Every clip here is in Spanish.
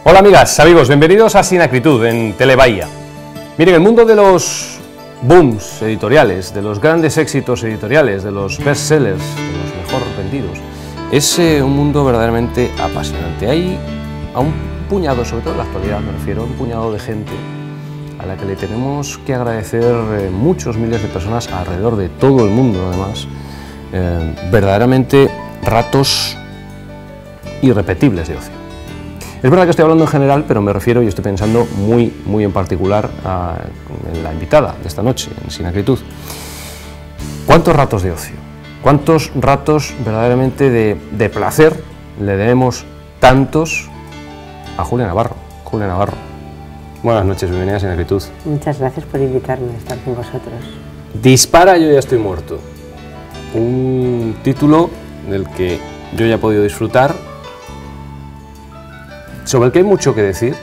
Hola amigas, amigos, bienvenidos a Sin Acritud en Telebahía. Miren, el mundo de los booms editoriales, de los grandes éxitos editoriales, de los bestsellers, de los mejor vendidos, es un mundo verdaderamente apasionante. Hay a un puñado, sobre todo en la actualidad me refiero, a un puñado de gente a la que le tenemos que agradecer muchos miles de personas alrededor de todo el mundo, además, verdaderamente ratos irrepetibles de ocio. Es verdad que estoy hablando en general, pero me refiero y estoy pensando muy en particular en la invitada de esta noche, en Sin Acritud. ¿Cuántos ratos de ocio? ¿Cuántos ratos verdaderamente de placer le debemos tantos a Julia Navarro? Julia Navarro, buenas noches, bienvenida a Sin Acritud. Muchas gracias por invitarme a estar con vosotros. Dispara, yo ya estoy muerto. Un título del que yo ya he podido disfrutar, sobre el que hay mucho que decir,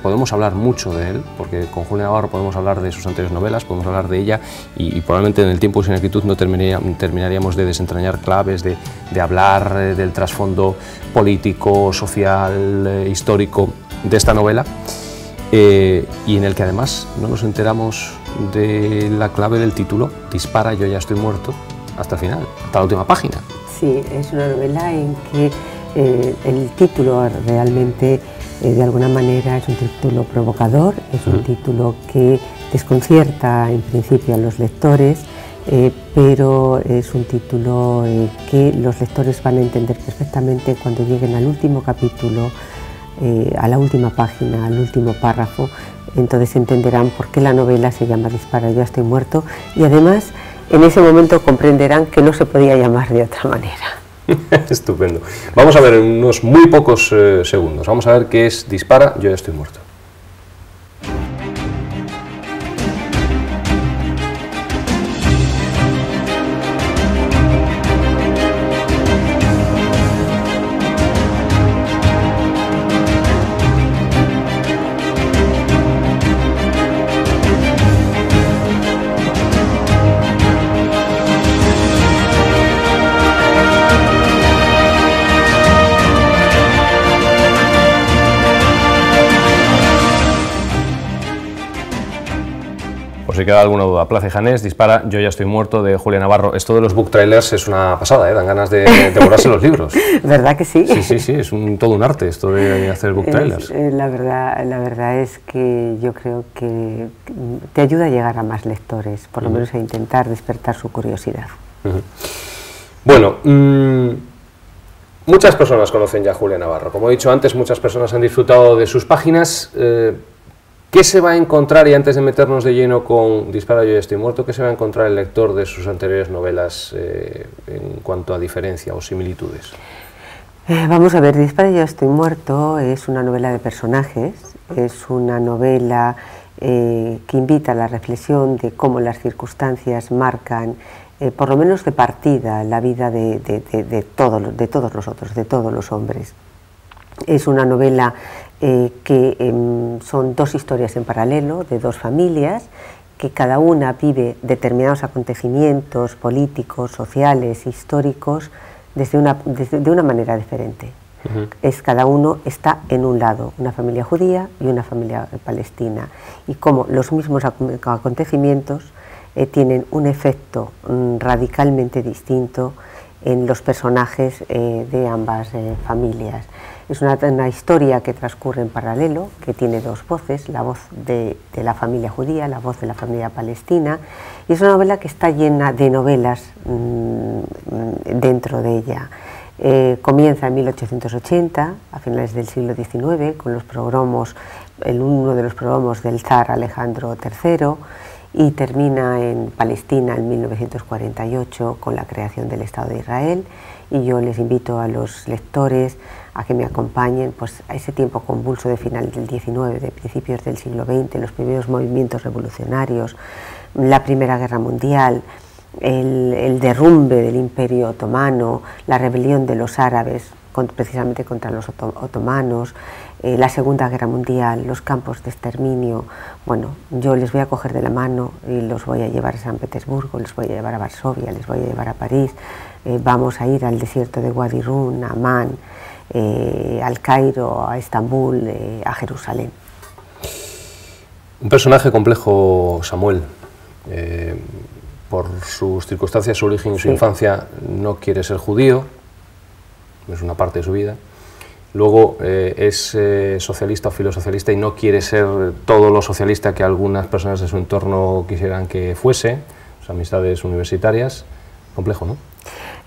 podemos hablar mucho de él, porque con Julia Navarro podemos hablar de sus anteriores novelas, podemos hablar de ella y probablemente en el tiempo Sin Acritud no terminaríamos de desentrañar claves, de hablar del trasfondo político, social, histórico de esta novela, y en el que además no nos enteramos de la clave del título, Dispara, yo ya estoy muerto, hasta el final, hasta la última página. Sí, es una novela en que el título realmente, de alguna manera, es un título provocador, es un título que desconcierta en principio a los lectores, pero es un título que los lectores van a entender perfectamente cuando lleguen al último capítulo, a la última página, al último párrafo. Entonces entenderán por qué la novela se llama Dispara, yo ya estoy muerto, y además en ese momento comprenderán que no se podía llamar de otra manera. Estupendo. Vamos a ver en unos muy pocos segundos, vamos a ver qué es Dispara, yo ya estoy muerto. Si queda alguna duda, Plaza y Janés, Dispara, yo ya estoy muerto, de Julia Navarro. Esto de los book trailers es una pasada, dan ganas de devorarse los libros. ¿Verdad que sí? Sí, es todo un arte esto de hacer book trailers. La verdad es que yo creo que te ayuda a llegar a más lectores, por lo menos a intentar despertar su curiosidad. Bueno, muchas personas conocen ya a Julia Navarro. Como he dicho antes, muchas personas han disfrutado de sus páginas. ¿Qué se va a encontrar, y antes de meternos de lleno con Dispara, yo ya estoy muerto, qué se va a encontrar el lector de sus anteriores novelas en cuanto a diferencia o similitudes? Vamos a ver, Dispara, yo ya estoy muerto es una novela de personajes, es una novela que invita a la reflexión de cómo las circunstancias marcan, por lo menos de partida, la vida de todos nosotros, de todos los hombres. Es una novela que son dos historias en paralelo, de dos familias, que cada una vive determinados acontecimientos políticos, sociales, históricos, de una manera diferente. Cada uno está en un lado, una familia judía y una familia palestina, y como los mismos acontecimientos tienen un efecto radicalmente distinto en los personajes de ambas familias. Es una historia que transcurre en paralelo, que tiene dos voces, la voz de la familia judía, la voz de la familia palestina, y es una novela que está llena de novelas dentro de ella. Comienza en 1880, a finales del siglo XIX, con los progromos, uno de los progromos del zar Alejandro III, y termina en Palestina en 1948 con la creación del Estado de Israel, y yo les invito a los lectores a que me acompañen pues, a ese tiempo convulso de final del XIX, de principios del siglo XX, los primeros movimientos revolucionarios, la Primera Guerra Mundial, el derrumbe del Imperio Otomano, la rebelión de los árabes precisamente contra los otomanos, la Segunda Guerra Mundial, los campos de exterminio. Bueno, yo les voy a coger de la mano y los voy a llevar a San Petersburgo, les voy a llevar a Varsovia, les voy a llevar a París, vamos a ir al desierto de Wadi Rum, a Amán, al Cairo, a Estambul, a Jerusalén. Un personaje complejo, Samuel. Por sus circunstancias, su origen y su infancia, no quiere ser judío, es una parte de su vida. Luego es socialista o filosocialista y no quiere ser todo lo socialista que algunas personas de su entorno quisieran que fuese, sus amistades universitarias. Complejo, ¿no?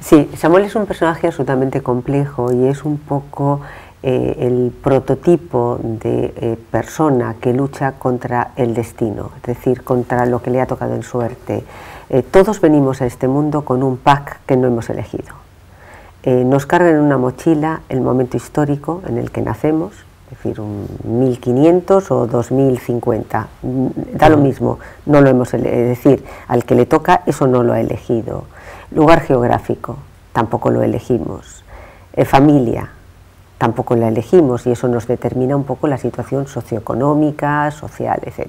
Sí, Samuel es un personaje absolutamente complejo y es un poco el prototipo de persona que lucha contra el destino, es decir, contra lo que le ha tocado en suerte. Todos venimos a este mundo con un pack que no hemos elegido. Nos cargan en una mochila el momento histórico en el que nacemos, es decir, un 1500 o 2050, da lo mismo, no lo hemos elegido, es decir, al que le toca eso no lo ha elegido. Lugar geográfico, tampoco lo elegimos. Familia, tampoco la elegimos y eso nos determina un poco la situación socioeconómica, social, etc.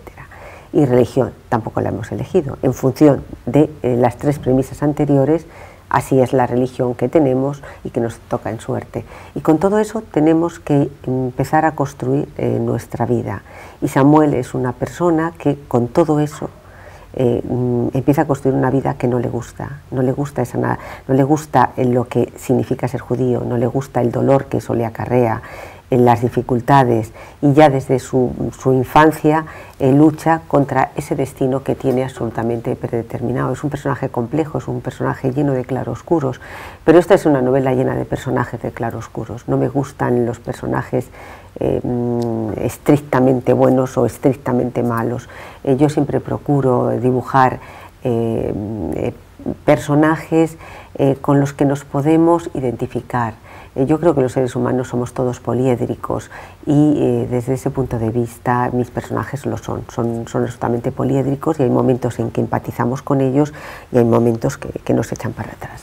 Y religión, tampoco la hemos elegido. En función de las tres premisas anteriores, así es la religión que tenemos y que nos toca en suerte. Y con todo eso tenemos que empezar a construir nuestra vida. Y Samuel es una persona que con todo eso empieza a construir una vida que no le gusta. No le gusta lo que significa ser judío, no le gusta el dolor que eso le acarrea, en las dificultades, y ya desde su infancia lucha contra ese destino que tiene absolutamente predeterminado. Es un personaje complejo, es un personaje lleno de claroscuros, pero esta es una novela llena de personajes de claroscuros. No me gustan los personajes estrictamente buenos o estrictamente malos. Yo siempre procuro dibujar personajes con los que nos podemos identificar. Yo creo que los seres humanos somos todos poliédricos y desde ese punto de vista mis personajes lo son absolutamente poliédricos y hay momentos en que empatizamos con ellos y hay momentos que nos echan para atrás.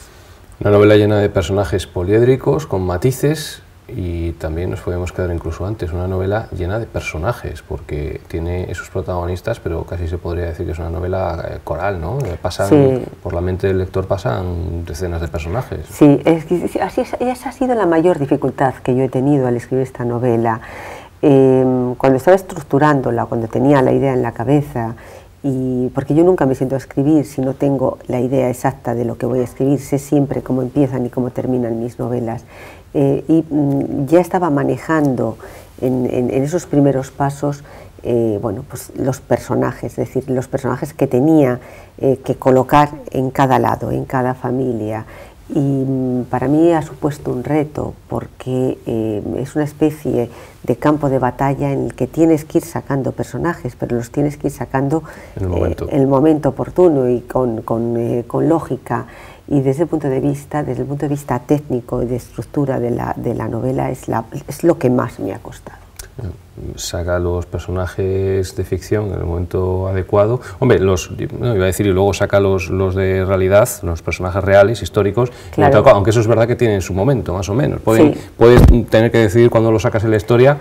Una novela llena de personajes poliédricos, con matices, y también nos podemos quedar incluso antes, una novela llena de personajes, porque tiene esos protagonistas, pero casi se podría decir que es una novela coral, ¿no? Pasan, sí, por la mente del lector pasan decenas de personajes. Sí, esa ha sido la mayor dificultad que yo he tenido al escribir esta novela. Cuando estaba estructurándola, cuando tenía la idea en la cabeza, porque yo nunca me siento a escribir si no tengo la idea exacta de lo que voy a escribir, sé siempre cómo empiezan y cómo terminan mis novelas. Ya estaba manejando en esos primeros pasos bueno, pues los personajes, es decir, los personajes que tenía que colocar en cada lado, en cada familia. Y para mí ha supuesto un reto porque es una especie de campo de batalla en el que tienes que ir sacando personajes, pero los tienes que ir sacando en el momento oportuno y con lógica. Y desde el punto de vista técnico y de estructura de la novela es lo que más me ha costado. Saca los personajes de ficción en el momento adecuado. Hombre, no, iba a decir, y luego saca los de realidad, los personajes reales, históricos, claro, aunque eso es verdad que tienen su momento, más o menos. Puedes tener que decidir cuándo lo sacas en la historia,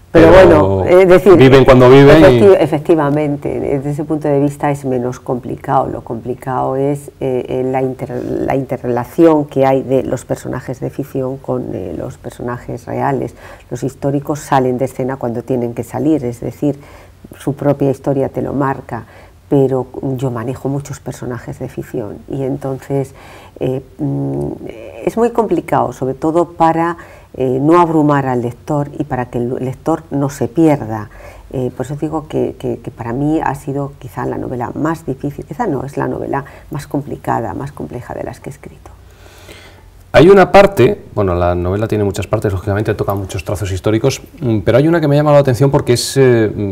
pero bueno, es decir, viven cuando viven. Efectivamente, desde ese punto de vista es menos complicado. Lo complicado es la interrelación que hay de los personajes de ficción con los personajes reales. Los históricos salen de escena cuando tienen que salir, es decir, su propia historia te lo marca, pero yo manejo muchos personajes de ficción y entonces es muy complicado, sobre todo para no abrumar al lector y para que el lector no se pierda. Por eso digo que para mí ha sido quizá la novela más difícil, quizá no, es la novela más complicada, más compleja de las que he escrito. Hay una parte, bueno, la novela tiene muchas partes, lógicamente toca muchos trazos históricos, pero hay una que me ha llamado la atención porque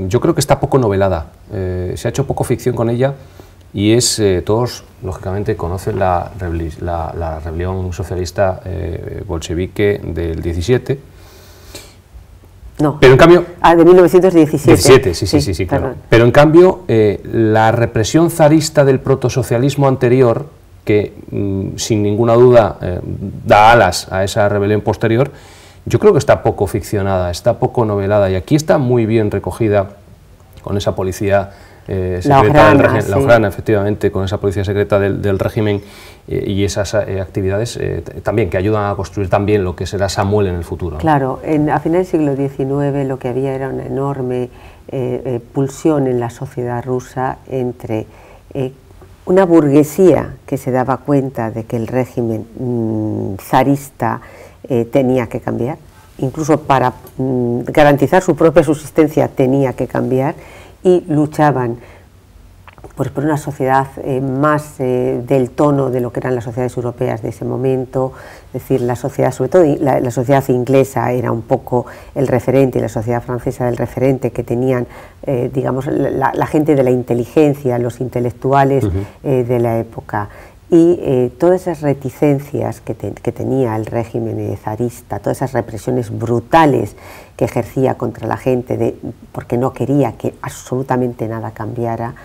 yo creo que está poco novelada, se ha hecho poco ficción con ella y es, todos lógicamente conocen la rebelión socialista bolchevique del 17. No, pero en cambio, de 1917. Sí, claro. Pero en cambio, la represión zarista del protosocialismo anterior, que sin ninguna duda da alas a esa rebelión posterior, yo creo que está poco ficcionada, está poco novelada, y aquí está muy bien recogida con esa policía secreta del régimen, la Ojrana, efectivamente, con esa policía secreta del régimen y esas actividades también que ayudan a construir también lo que será Samuel en el futuro. Claro, a finales del siglo XIX lo que había era una enorme pulsión en la sociedad rusa entre una burguesía que se daba cuenta de que el régimen zarista tenía que cambiar, incluso para garantizar su propia subsistencia tenía que cambiar, y luchaban pues por una sociedad más del tono de lo que eran las sociedades europeas de ese momento. Es decir, la sociedad, sobre todo la sociedad inglesa era un poco el referente, y la sociedad francesa el referente que tenían, digamos, la gente de la inteligencia, los intelectuales de la época. Y todas esas reticencias que tenía el régimen zarista, todas esas represiones brutales que ejercía contra la gente porque no quería que absolutamente nada cambiara,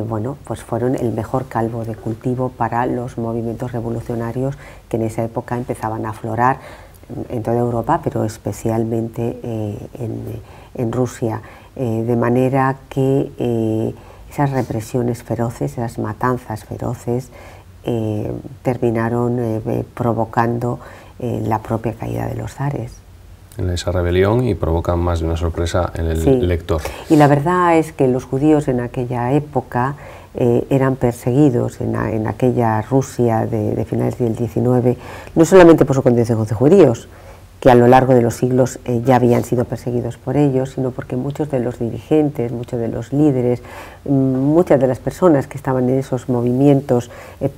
bueno, pues fueron el mejor caldo de cultivo para los movimientos revolucionarios que en esa época empezaban a aflorar en toda Europa, pero especialmente en Rusia, de manera que esas represiones feroces, esas matanzas feroces, terminaron provocando la propia caída de los zares. En esa rebelión, y provocan más de una sorpresa en el lector. Y la verdad es que los judíos en aquella época eran perseguidos en aquella Rusia de finales del XIX, no solamente por su condición de judíos, que a lo largo de los siglos ya habían sido perseguidos por ellos, sino porque muchos de los dirigentes, muchos de los líderes, muchas de las personas que estaban en esos movimientos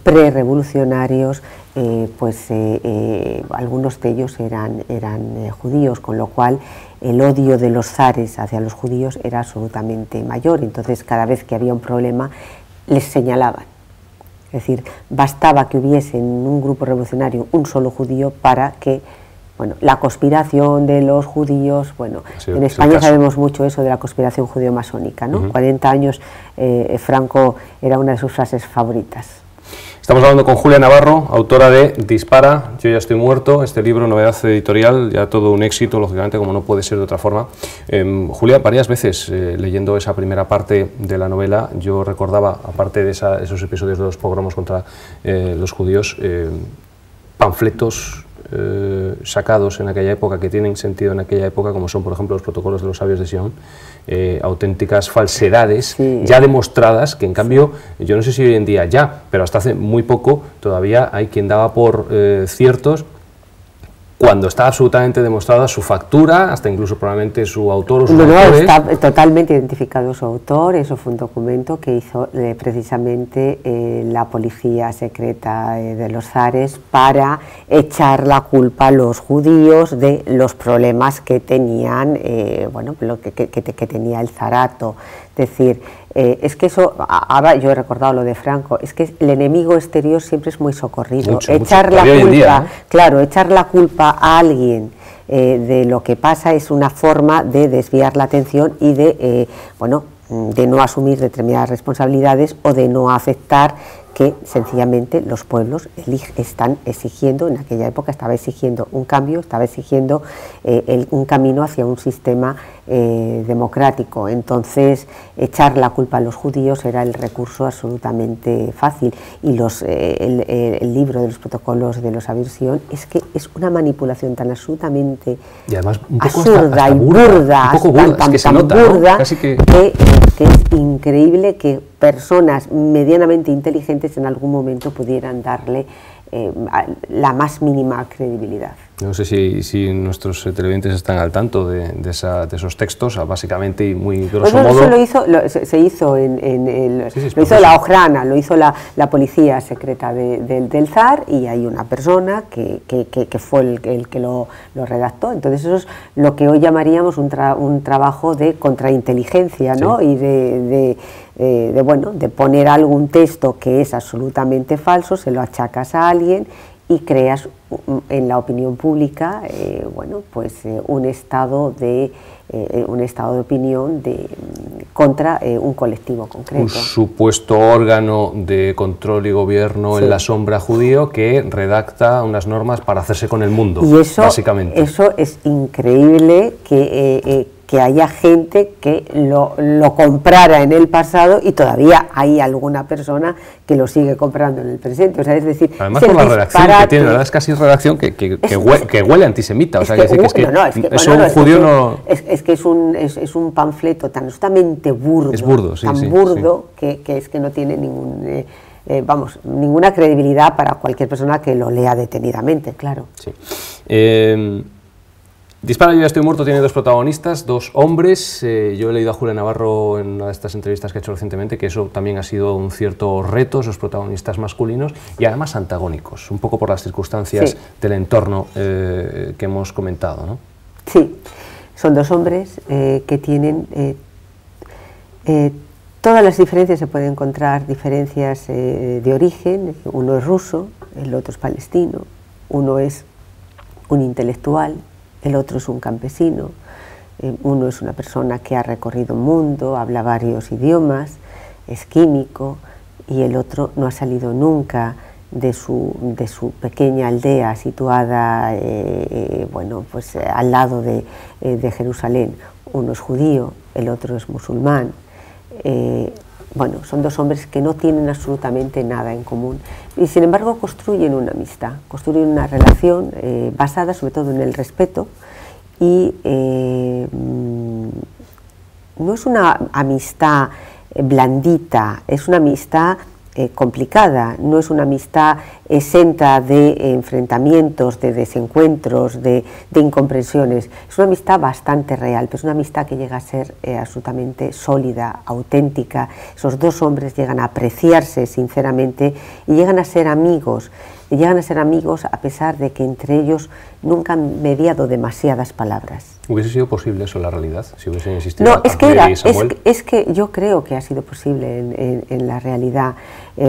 pre-revolucionarios, pues algunos de ellos eran judíos, con lo cual el odio de los zares hacia los judíos era absolutamente mayor. Entonces, cada vez que había un problema, les señalaban. Es decir, bastaba que hubiese en un grupo revolucionario un solo judío para que, bueno, la conspiración de los judíos, bueno, en España sabemos mucho eso de la conspiración judío-masónica, ¿no? 40 años, Franco era una de sus frases favoritas. Estamos hablando con Julia Navarro, autora de Dispara, yo ya estoy muerto, este libro, novedad editorial, ya todo un éxito, lógicamente, como no puede ser de otra forma. Julia, varias veces leyendo esa primera parte de la novela, yo recordaba, aparte de esos episodios de los pogromos contra los judíos, panfletos sacados en aquella época, que tienen sentido en aquella época, como son, por ejemplo, los protocolos de los sabios de Sion, auténticas falsedades ya demostradas, que en cambio, yo no sé si hoy en día ya, pero hasta hace muy poco todavía hay quien daba por ciertos, cuando está absolutamente demostrada su factura, hasta incluso probablemente su autor o sus autores. Está totalmente identificado su autor. Eso fue un documento que hizo precisamente la policía secreta de los zares para echar la culpa a los judíos de los problemas que tenían, bueno, lo que tenía el zarato. Es decir, es que eso, ahora yo he recordado lo de Franco, es que el enemigo exterior siempre es muy socorrido. Echar la culpa, claro, echar la culpa a alguien de lo que pasa es una forma de desviar la atención y de, bueno, de no asumir determinadas responsabilidades o de no aceptar que sencillamente los pueblos están exigiendo, en aquella época estaba exigiendo un cambio, estaba exigiendo un camino hacia un sistema democrático. Entonces, echar la culpa a los judíos era el recurso absolutamente fácil. Y el libro de los protocolos de los sabios de Sion es que es una manipulación tan absolutamente y además un poco absurda y burda, que es increíble que personas medianamente inteligentes en algún momento pudieran darle la más mínima credibilidad. No sé si nuestros televidentes están al tanto de esos textos, básicamente y muy grosso modo. Eso se hizo lo hizo la Ojrana, lo hizo la policía secreta del zar, y hay una persona que fue el que lo redactó. Entonces eso es lo que hoy llamaríamos un trabajo de contrainteligencia, ¿no? Y de poner algún texto que es absolutamente falso, se lo achacas a alguien y creas en la opinión pública un estado de opinión contra un colectivo concreto. Un supuesto órgano de control y gobierno en la sombra judío que redacta unas normas para hacerse con el mundo, y eso, básicamente. Eso es increíble que que haya gente que lo comprara en el pasado y todavía hay alguna persona que lo sigue comprando en el presente. O sea, es decir, además por la redacción que tiene, ¿verdad? Es casi redacción que huele antisemita. O sea, que eso un judío no... Es que es un panfleto tan justamente burdo, es burdo, sí, tan burdo que es que no tiene ningún... ninguna credibilidad para cualquier persona que lo lea detenidamente, claro. Sí. Dispara, yo ya estoy muerto tiene dos protagonistas, dos hombres. Yo he leído a Julia Navarro en una de estas entrevistas que ha hecho recientemente que eso también ha sido un cierto reto, esos protagonistas masculinos y además antagónicos, un poco por las circunstancias del entorno que hemos comentado, ¿no? Sí, son dos hombres que tienen... todas las diferencias se pueden encontrar, diferencias de origen. Uno es ruso, el otro es palestino, uno es un intelectual, el otro es un campesino, uno es una persona que ha recorrido el mundo, habla varios idiomas, es químico, y el otro no ha salido nunca de su pequeña aldea situada al lado de Jerusalén. Uno es judío, el otro es musulmán. Son dos hombres que no tienen absolutamente nada en común y sin embargo construyen una amistad, construyen una relación basada sobre todo en el respeto y no es una amistad blandita, es una amistad complicada, no es una amistad exenta de enfrentamientos, de desencuentros, de incomprensiones. Es una amistad bastante real, pero es una amistad que llega a ser absolutamente sólida, auténtica. Esos dos hombres llegan a apreciarse sinceramente y llegan a ser amigos. Y llegan a ser amigos a pesar de que entre ellos nunca han mediado demasiadas palabras. ¿Hubiese sido posible eso en la realidad? Si hubiesen existido es que yo creo que ha sido posible en la realidad.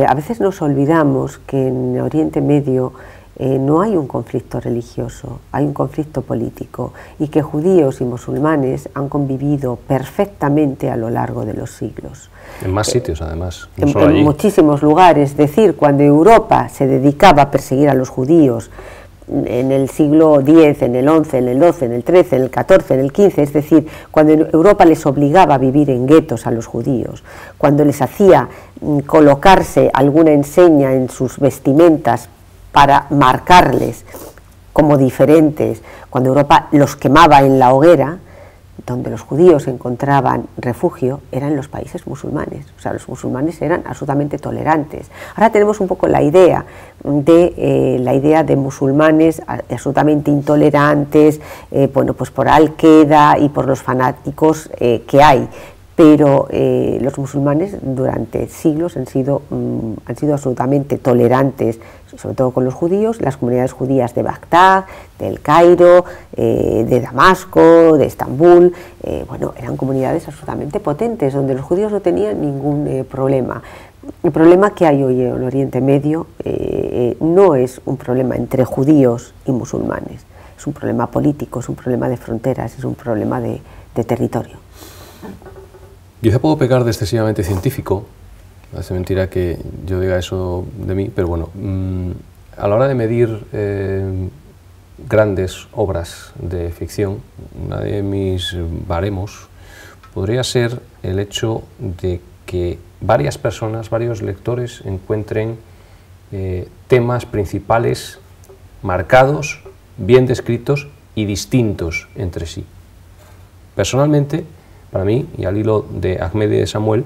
A veces nos olvidamos que en Oriente Medio no hay un conflicto religioso, hay un conflicto político y que judíos y musulmanes han convivido perfectamente a lo largo de los siglos. En más sitios, además. No solo allí. En muchísimos lugares. Es decir, cuando Europa se dedicaba a perseguir a los judíos en el siglo X, en el XI, en el XII, en el XIII, en el XIV, en el XV, es decir, cuando Europa les obligaba a vivir en guetos a los judíos, cuando les hacía colocarse alguna enseña en sus vestimentas para marcarles como diferentes, cuando Europa los quemaba en la hoguera, donde los judíos encontraban refugio, eran los países musulmanes. O sea, los musulmanes eran absolutamente tolerantes. Ahora tenemos un poco la idea de musulmanes absolutamente intolerantes, pues por Al-Qaeda y por los fanáticos que hay. Pero los musulmanes durante siglos han sido absolutamente tolerantes, sobre todo con los judíos. Las comunidades judías de Bagdad, del Cairo, de Damasco, de Estambul, eran comunidades absolutamente potentes, donde los judíos no tenían ningún problema. El problema que hay hoy en Oriente Medio no es un problema entre judíos y musulmanes, es un problema político, es un problema de fronteras, es un problema de territorio. Quizá puedo pecar de excesivamente científico, hace mentira que yo diga eso de mí, pero bueno, a la hora de medir grandes obras de ficción, una de mis baremos podría ser el hecho de que varias personas, varios lectores encuentren temas principales marcados, bien descritos y distintos entre sí. Personalmente, para mí, y al hilo de Ahmed y de Samuel,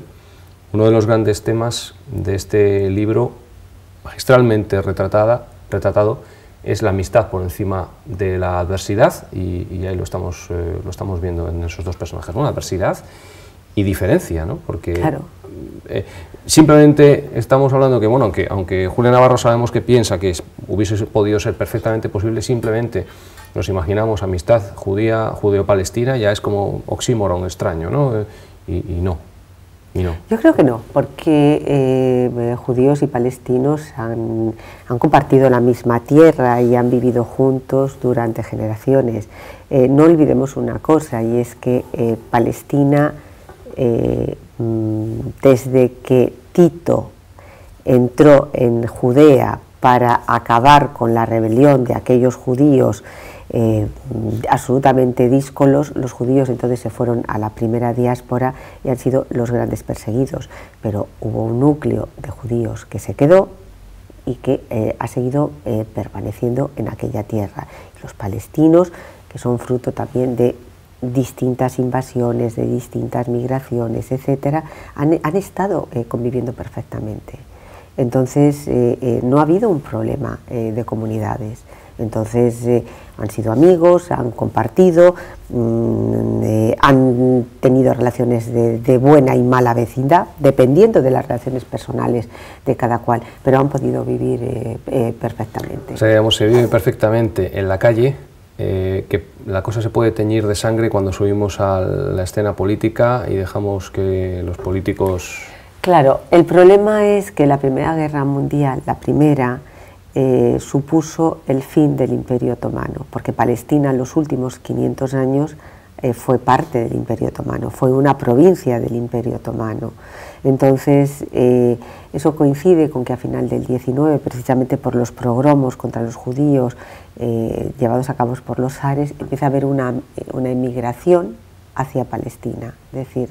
uno de los grandes temas de este libro, magistralmente retratado, es la amistad por encima de la adversidad, y ahí lo estamos viendo en esos dos personajes, ¿no? Adversidad y diferencia, ¿no? Porque claro. Simplemente estamos hablando que, bueno, aunque Julia Navarro sabemos que piensa que hubiese podido ser perfectamente posible, simplemente nos imaginamos amistad judío-palestina, ya es como oxímoron extraño, ¿no? Y no. Yo creo que no, porque judíos y palestinos han compartido la misma tierra y han vivido juntos durante generaciones. No olvidemos una cosa, y es que Palestina, desde que Tito entró en Judea para acabar con la rebelión de aquellos judíos absolutamente díscolos. Los judíos entonces se fueron a la primera diáspora y han sido los grandes perseguidos, pero hubo un núcleo de judíos que se quedó y que ha seguido permaneciendo en aquella tierra. Los palestinos, que son fruto también de distintas invasiones, de distintas migraciones, etcétera, han estado conviviendo perfectamente. Entonces no ha habido un problema de comunidades. Entonces han sido amigos, han compartido, han tenido relaciones de buena y mala vecindad, dependiendo de las relaciones personales de cada cual, pero han podido vivir perfectamente. O sea, digamos, se vive perfectamente en la calle, que la cosa se puede teñir de sangre cuando subimos a la escena política y dejamos que los políticos... Claro, el problema es que la Primera Guerra Mundial, la primera, supuso el fin del Imperio Otomano, porque Palestina en los últimos 500 años fue parte del Imperio Otomano, fue una provincia del Imperio Otomano. Entonces, eso coincide con que a final del 19, precisamente por los pogromos contra los judíos llevados a cabo por los zares, empieza a haber una emigración hacia Palestina. Es decir,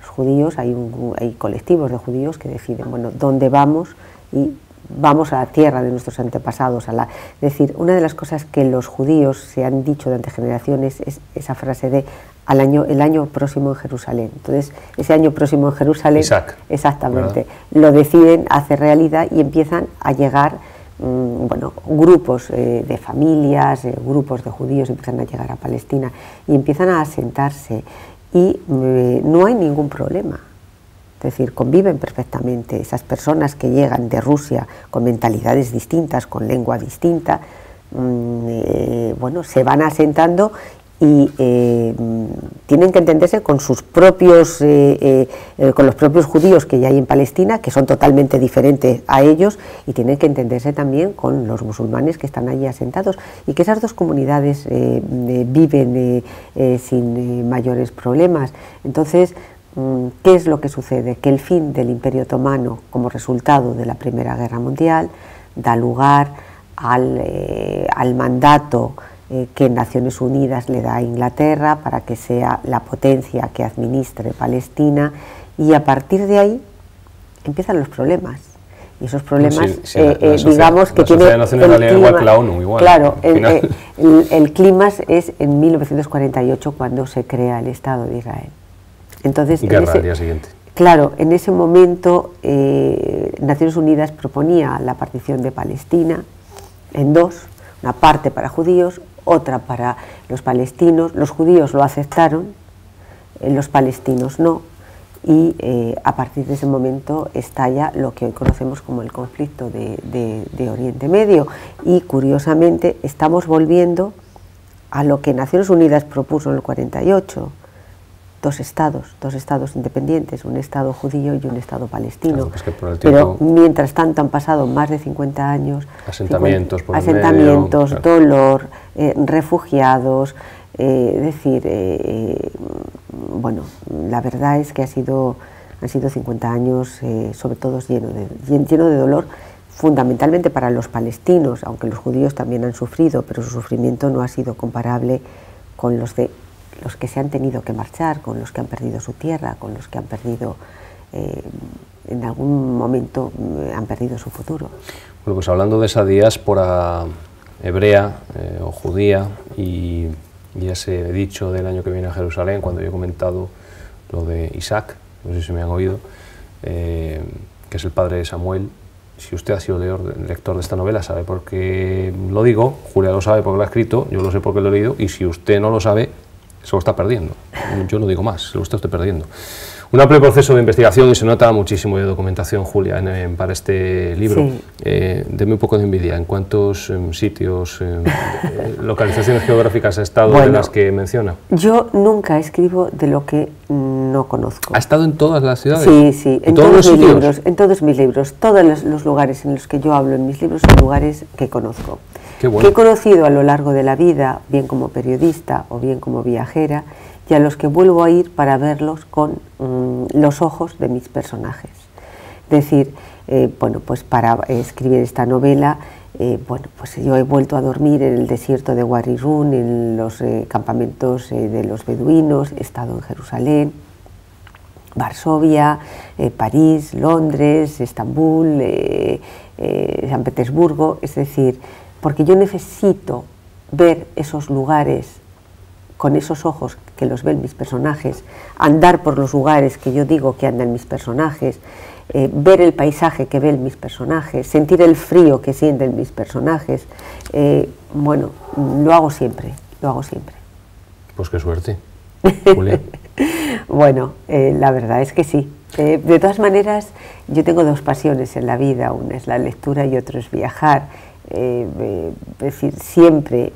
los judíos, hay colectivos de judíos que deciden, bueno, ¿dónde vamos? Y vamos a la tierra de nuestros antepasados. Es decir, una de las cosas que los judíos se han dicho durante generaciones es esa frase de el año próximo en Jerusalén. Entonces, ese año próximo en Jerusalén, Isaac, exactamente, ¿verdad? Lo deciden hacer realidad y empiezan a llegar bueno, grupos de familias, grupos de judíos empiezan a llegar a Palestina y empiezan a asentarse y no hay ningún problema. Es decir, conviven perfectamente esas personas que llegan de Rusia con mentalidades distintas, con lengua distinta, bueno, se van asentando y tienen que entenderse con sus propios, con los propios judíos que ya hay en Palestina, que son totalmente diferentes a ellos, y tienen que entenderse también con los musulmanes que están allí asentados, y que esas dos comunidades viven sin mayores problemas. Entonces, ¿qué es lo que sucede? Que el fin del Imperio Otomano, como resultado de la Primera Guerra Mundial, da lugar al mandato que Naciones Unidas le da a Inglaterra para que sea la potencia que administre Palestina, y a partir de ahí empiezan los problemas. Y esos problemas, digamos que tiene el clima, igual que la ONU, igual, claro, el clima es en 1948 cuando se crea el Estado de Israel. Entonces, al día siguiente. Claro, en ese momento Naciones Unidas proponía la partición de Palestina en dos, una parte para judíos, otra para los palestinos. Los judíos lo aceptaron, los palestinos no, y a partir de ese momento estalla lo que hoy conocemos como el conflicto de Oriente Medio, y curiosamente estamos volviendo a lo que Naciones Unidas propuso en el 48, dos estados independientes, un estado judío y un estado palestino. Claro, pero mientras tanto han pasado más de 50 años, asentamientos, medio, dolor, refugiados, es decir, bueno, la verdad es que han sido 50 años sobre todo lleno de dolor, fundamentalmente para los palestinos, aunque los judíos también han sufrido, pero su sufrimiento no ha sido comparable con los que se han tenido que marchar, con los que han perdido su tierra, con los que han perdido, en algún momento, han perdido su futuro. Bueno, pues hablando de esa diáspora hebrea o judía, y ya se he dicho del año que viene a Jerusalén, cuando yo he comentado lo de Isaac, no sé si me han oído, que es el padre de Samuel. Si usted ha sido lector de esta novela, sabe por qué lo digo, Julia lo sabe porque lo ha escrito, yo lo sé porque lo he leído, y si usted no lo sabe, se lo está perdiendo. Yo no digo más, se lo está usted perdiendo. Un amplio proceso de investigación, y se nota muchísimo de documentación, Julia, para este libro. Sí. Deme un poco de envidia. ¿En cuántos sitios, localizaciones geográficas ha estado, bueno, de las que menciona? Yo nunca escribo de lo que no conozco. ¿Ha estado en todas las ciudades? Sí, sí, en todos mis libros. En todos mis libros. Todos los lugares en los que yo hablo en mis libros son lugares que conozco. Qué bueno. Que he conocido a lo largo de la vida, bien como periodista o bien como viajera, y a los que vuelvo a ir para verlos con los ojos de mis personajes. Es decir, bueno, pues para escribir esta novela Bueno, pues yo he vuelto a dormir en el desierto de Wadi Rum, en los campamentos de los beduinos, he estado en Jerusalén, Varsovia, París, Londres, Estambul, San Petersburgo, es decir, porque yo necesito ver esos lugares con esos ojos que los ven mis personajes, andar por los lugares que yo digo que andan mis personajes, ver el paisaje que ven mis personajes, sentir el frío que sienten mis personajes. Bueno, lo hago siempre, lo hago siempre. Pues qué suerte, Julia. Bueno, la verdad es que sí. De todas maneras, yo tengo dos pasiones en la vida, una es la lectura y otra es viajar. Es decir, siempre,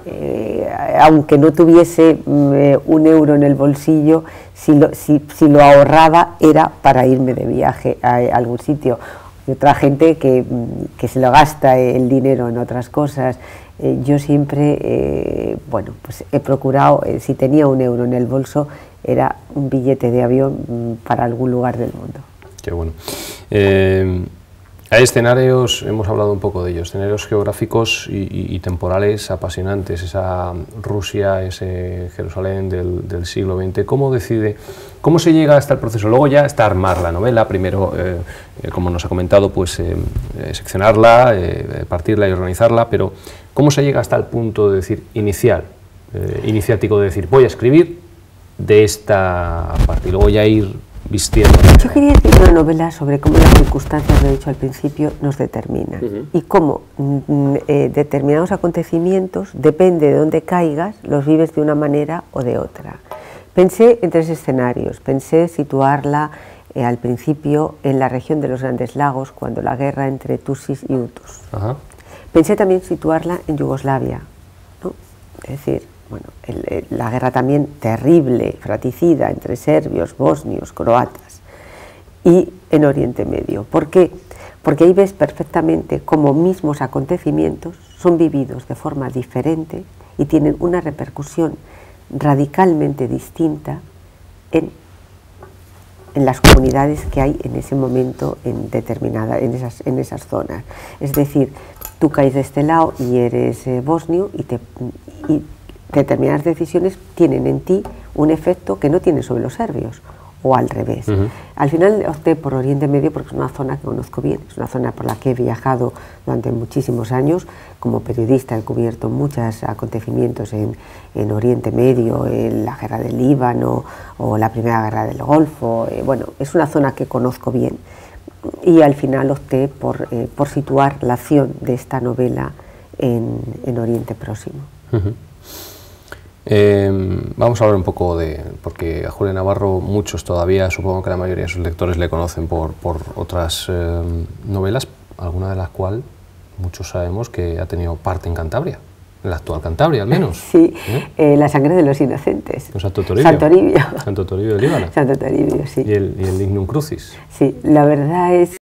aunque no tuviese un euro en el bolsillo, si lo ahorraba era para irme de viaje a algún sitio. Y otra gente que se lo gasta el dinero en otras cosas. Yo siempre, bueno, pues he procurado, si tenía un euro en el bolso, era un billete de avión para algún lugar del mundo. Qué bueno. Hay escenarios, hemos hablado un poco de ellos, escenarios geográficos y temporales apasionantes, esa Rusia, ese Jerusalén del siglo XX. ¿Cómo se llega hasta el proceso? Luego ya está armar la novela, primero, como nos ha comentado, pues seccionarla, partirla y organizarla, pero ¿cómo se llega hasta el punto de decir iniciático de decir voy a escribir de esta parte y luego ya ir vistiendo? Yo quería escribir una novela sobre cómo las circunstancias, lo he dicho al principio, nos determinan y cómo determinados acontecimientos, depende de dónde caigas, los vives de una manera o de otra. Pensé en tres escenarios. Pensé situarla al principio en la región de los Grandes Lagos, cuando la guerra entre Tutsis y Hutus. Pensé también situarla en Yugoslavia, ¿no? Es decir, bueno, la guerra también terrible, fratricida entre serbios, bosnios, croatas, y en Oriente Medio. ¿Por qué? Porque ahí ves perfectamente cómo mismos acontecimientos son vividos de forma diferente y tienen una repercusión radicalmente distinta en las comunidades que hay en ese momento en esas zonas. Es decir, tú caes de este lado y eres bosnio y determinadas decisiones tienen en ti un efecto que no tienen sobre los serbios, o al revés. Al final opté por Oriente Medio porque es una zona que conozco bien, es una zona por la que he viajado durante muchísimos años. Como periodista he cubierto muchos acontecimientos en Oriente Medio, en la guerra del Líbano o la primera guerra del Golfo. Bueno, es una zona que conozco bien y al final opté por situar la acción de esta novela en Oriente Próximo. Vamos a hablar un poco porque a Julia Navarro muchos todavía, supongo que la mayoría de sus lectores le conocen por otras novelas, alguna de las cuales muchos sabemos que ha tenido parte en Cantabria, en la actual Cantabria al menos. Sí, La sangre de los inocentes. Santo Toribio. Santo Toribio. Santo Toribio de Líbano. Santo Toribio, sí. Y el Lignum Crucis. Sí, la verdad es